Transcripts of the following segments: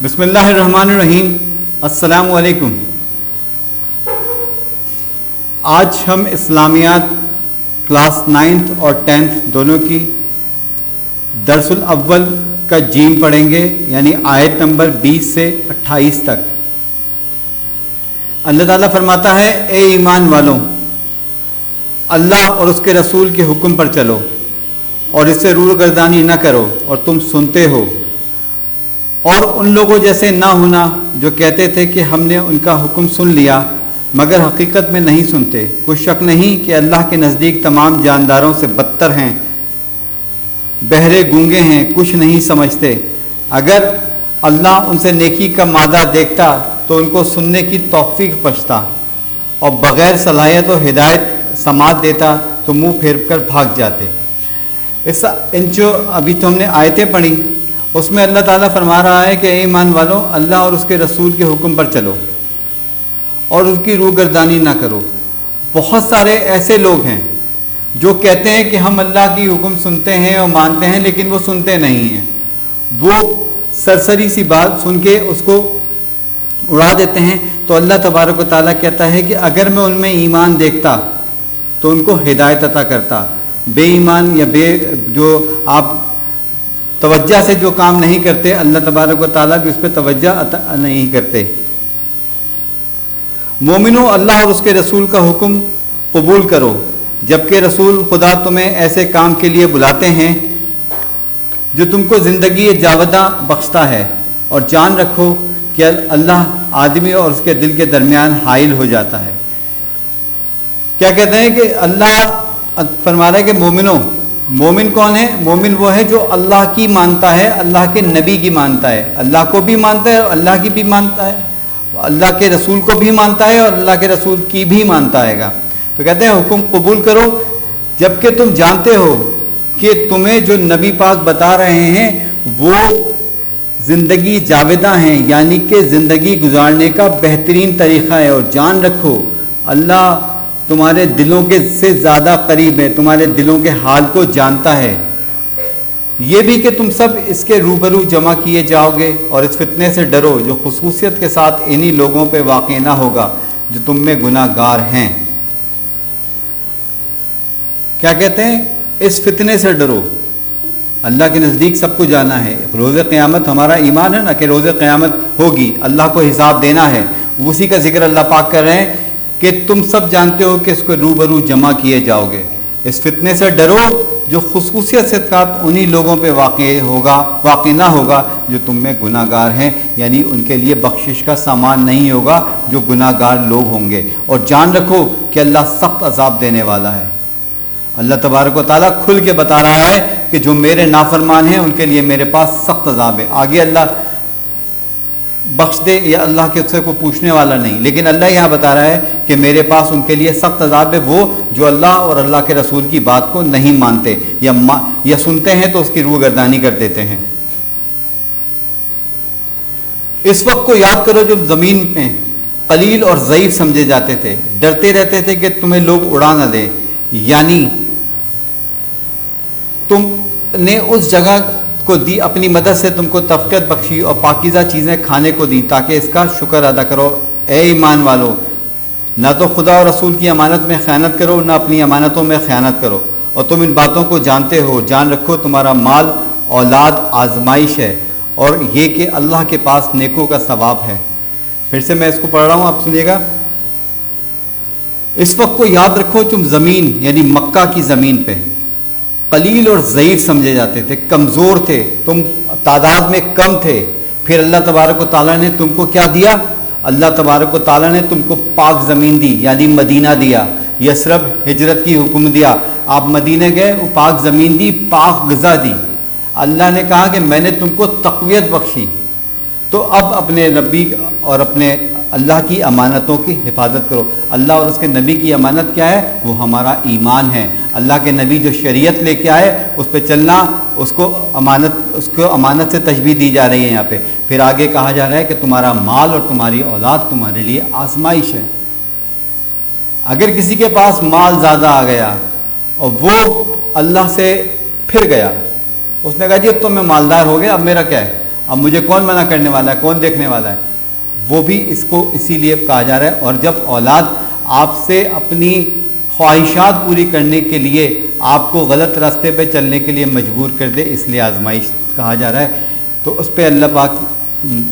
بسم اللہ الرحمن الرحیم۔ السلام علیکم۔ آج ہم اسلامیات کلاس 9 اور 10 دونوں کی درس الاول کا جیم پڑھیں گے، یعنی آیت نمبر 20 سے 28 تک۔ اللہ تعالیٰ فرماتا ہے، اے ایمان والوں، اللہ اور اس کے رسول کے حکم پر چلو اور اس سے روگردانی نہ کرو، اور تم سنتے ہو، اور ان لوگوں جیسے نہ ہونا جو کہتے تھے کہ ہم نے ان کا حکم سن لیا مگر حقیقت میں نہیں سنتے۔ کوئی شک نہیں کہ اللہ کے نزدیک تمام جانداروں سے بدتر ہیں، بہرے گونگے ہیں، کچھ نہیں سمجھتے۔ اگر اللہ ان سے نیکی کا مادہ دیکھتا تو ان کو سننے کی توفیق بخشتا، اور بغیر صلاحیت و ہدایت سماعت دیتا تو منہ پھیر کر بھاگ جاتے۔ ان جو ابھی تو ہم نے آیتیں پڑھی، اس میں اللہ تعالیٰ فرما رہا ہے کہ اے ایمان والو، اللہ اور اس کے رسول کے حکم پر چلو اور ان کی روگردانی نہ کرو۔ بہت سارے ایسے لوگ ہیں جو کہتے ہیں کہ ہم اللہ کی حکم سنتے ہیں اور مانتے ہیں، لیکن وہ سنتے نہیں ہیں۔ وہ سرسری سی بات سن کے اس کو اڑا دیتے ہیں۔ تو اللہ تبارک و تعالیٰ کہتا ہے کہ اگر میں ان میں ایمان دیکھتا تو ان کو ہدایت عطا کرتا۔ بے ایمان یا جو آپ توجہ سے جو کام نہیں کرتے، اللہ تبارک و تعالیٰ بھی اس پہ توجہ عطا نہیں کرتے۔ مومنو، اللہ اور اس کے رسول کا حکم قبول کرو، جبکہ رسول خدا تمہیں ایسے کام کے لیے بلاتے ہیں جو تم کو زندگی جاوداں بخشتا ہے، اور جان رکھو کہ اللہ آدمی اور اس کے دل کے درمیان حائل ہو جاتا ہے۔ کیا کہتے ہیں کہ اللہ فرما رہا ہے کہ مومنوں، مومن کون ہے؟ مومن وہ ہے جو اللہ کی مانتا ہے، اللہ کے نبی کی مانتا ہے، اللہ کو بھی مانتا ہے اور اللہ کی بھی مانتا ہے، اللہ کے رسول کو بھی مانتا ہے اور اللہ کے رسول کی بھی مانتا ہے گا۔ تو کہتے ہیں حکم قبول کرو جبکہ تم جانتے ہو کہ تمہیں جو نبی پاک بتا رہے ہیں وہ زندگی جاوداں ہیں، یعنی کہ زندگی گزارنے کا بہترین طریقہ ہے، اور جان رکھو اللہ تمہارے دلوں کے سے زیادہ قریب ہے، تمہارے دلوں کے حال کو جانتا ہے۔ یہ بھی کہ تم سب اس کے روبرو جمع کیے جاؤ گے، اور اس فتنے سے ڈرو جو خصوصیت کے ساتھ انہی لوگوں پہ واقع نہ ہوگا جو تم میں گناہ گار ہیں۔ کیا کہتے ہیں؟ اس فتنے سے ڈرو۔ اللہ کے نزدیک سب کو جانا ہے، روز قیامت ہمارا ایمان ہے نا کہ روز قیامت ہوگی، اللہ کو حساب دینا ہے، اسی کا ذکر اللہ پاک کر رہے ہیں کہ تم سب جانتے ہو کہ اس کو روبرو جمع کیے جاؤ گے۔ اس فتنے سے ڈرو جو خصوصیت سے انہی لوگوں پہ واقع نہ ہوگا جو تم میں گناہ گار ہیں، یعنی ان کے لیے بخشش کا سامان نہیں ہوگا جو گناہ گار لوگ ہوں گے۔ اور جان رکھو کہ اللہ سخت عذاب دینے والا ہے۔ اللہ تبارک و تعالیٰ کھل کے بتا رہا ہے کہ جو میرے نافرمان ہیں ان کے لیے میرے پاس سخت عذاب ہے۔ آگے اللہ بخش دے یا اللہ کے سے کوئی پوچھنے والا نہیں، لیکن اللہ یہاں بتا رہا ہے کہ میرے پاس ان کے لیے سخت عذاب ہے، وہ جو اللہ اور اللہ کے رسول کی بات کو نہیں مانتے یا سنتے ہیں تو اس کی روگردانی کر دیتے ہیں۔ اس وقت کو یاد کرو جب زمین میں قلیل اور ضعیف سمجھے جاتے تھے، ڈرتے رہتے تھے کہ تمہیں لوگ اڑا نہ دیں، یعنی تم نے اس جگہ کو دی، اپنی مدد سے تم کو طاقت بخشی اور پاکیزہ چیزیں کھانے کو دی تاکہ اس کا شکر ادا کرو۔ اے ایمان والو، نہ تو خدا اور رسول کی امانت میں خیانت کرو، نہ اپنی امانتوں میں خیانت کرو، اور تم ان باتوں کو جانتے ہو۔ جان رکھو تمہارا مال اولاد آزمائش ہے، اور یہ کہ اللہ کے پاس نیکوں کا ثواب ہے۔ پھر سے میں اس کو پڑھ رہا ہوں، آپ سنیے گا۔ اس وقت کو یاد رکھو تم زمین یعنی مکہ کی زمین پہ قلیل اور ضعیف سمجھے جاتے تھے، کمزور تھے، تم تعداد میں کم تھے، پھر اللہ تبارک و تعالیٰ نے تم کو کیا دیا؟ اللہ تبارک و تعالیٰ نے تم کو پاک زمین دی، یعنی مدینہ دیا، یثرب ہجرت کی حکم دیا، آپ مدینہ گئے، وہ پاک زمین دی، پاک غذا دی۔ اللہ نے کہا کہ میں نے تم کو تقویت بخشی، تو اب اپنے نبی اور اپنے اللہ کی امانتوں کی حفاظت کرو۔ اللہ اور اس کے نبی کی امانت کیا ہے؟ وہ ہمارا ایمان ہے۔ اللہ کے نبی جو شریعت لے کے آئے اس پہ چلنا، اس کو امانت سے تشبیہ دی جا رہی ہے یہاں پہ۔ پھر آگے کہا جا رہا ہے کہ تمہارا مال اور تمہاری اولاد تمہارے لیے آزمائش ہے۔ اگر کسی کے پاس مال زیادہ آ گیا اور وہ اللہ سے پھر گیا، اس نے کہا جی اب تو میں مالدار ہو گیا، اب میرا کیا ہے؟ اب مجھے کون منع کرنے والا ہے, کون دیکھنے والا ہے؟ وہ بھی اس کو اسی لیے کہا جا رہا ہے. اور جب اولاد آپ سے اپنی خواہشات پوری کرنے کے لیے آپ کو غلط راستے پہ چلنے کے لیے مجبور کر دے, اس لیے آزمائش کہا جا رہا ہے. تو اس پہ اللہ پاک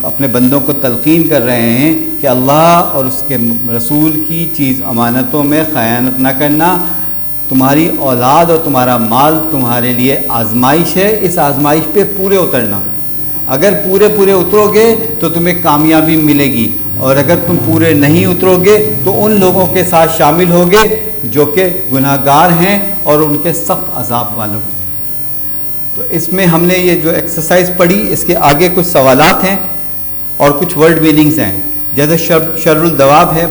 اپنے بندوں کو تلقین کر رہے ہیں کہ اللہ اور اس کے رسول کی چیز امانتوں میں خیانت نہ کرنا. تمہاری اولاد اور تمہارا مال تمہارے لیے آزمائش ہے, اس آزمائش پہ پورے اترنا. اگر پورے اترو گے تو تمہیں کامیابی ملے گی, اور اگر تم پورے نہیں اترو گے تو ان لوگوں کے ساتھ شامل ہوگے جو کہ گناہ گار ہیں اور ان کے سخت عذاب والوں. تو اس میں ہم نے یہ جو ایکسرسائز پڑھی, اس کے آگے کچھ سوالات ہیں اور کچھ ورڈ میننگز ہیں. جیسے شر الدواب ہے,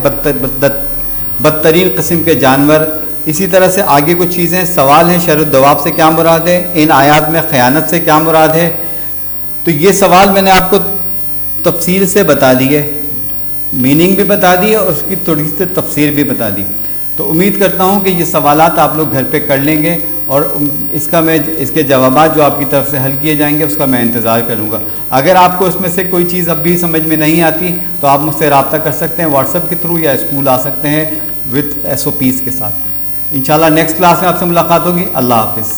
بدترین قسم کے جانور. اسی طرح سے آگے کچھ چیزیں سوال ہیں, شر الدواب سے کیا مراد ہے, ان آیات میں خیانت سے کیا مراد ہے. تو یہ سوال میں نے آپ کو تفصیل سے بتا دیے, میننگ بھی بتا دی اور اس کی تھوڑی سی تفسیر بھی بتا دی. تو امید کرتا ہوں کہ یہ سوالات آپ لوگ گھر پہ کر لیں گے, اور اس کے جوابات جو آپ کی طرف سے حل کیے جائیں گے اس کا میں انتظار کروں گا. اگر آپ کو اس میں سے کوئی چیز اب بھی سمجھ میں نہیں آتی تو آپ مجھ سے رابطہ کر سکتے ہیں واٹس ایپ کے تھرو, یا اسکول آ سکتے ہیں وتھ SOPs کے ساتھ. انشاءاللہ نیکسٹ کلاس میں آپ سے ملاقات ہوگی. اللہ حافظ.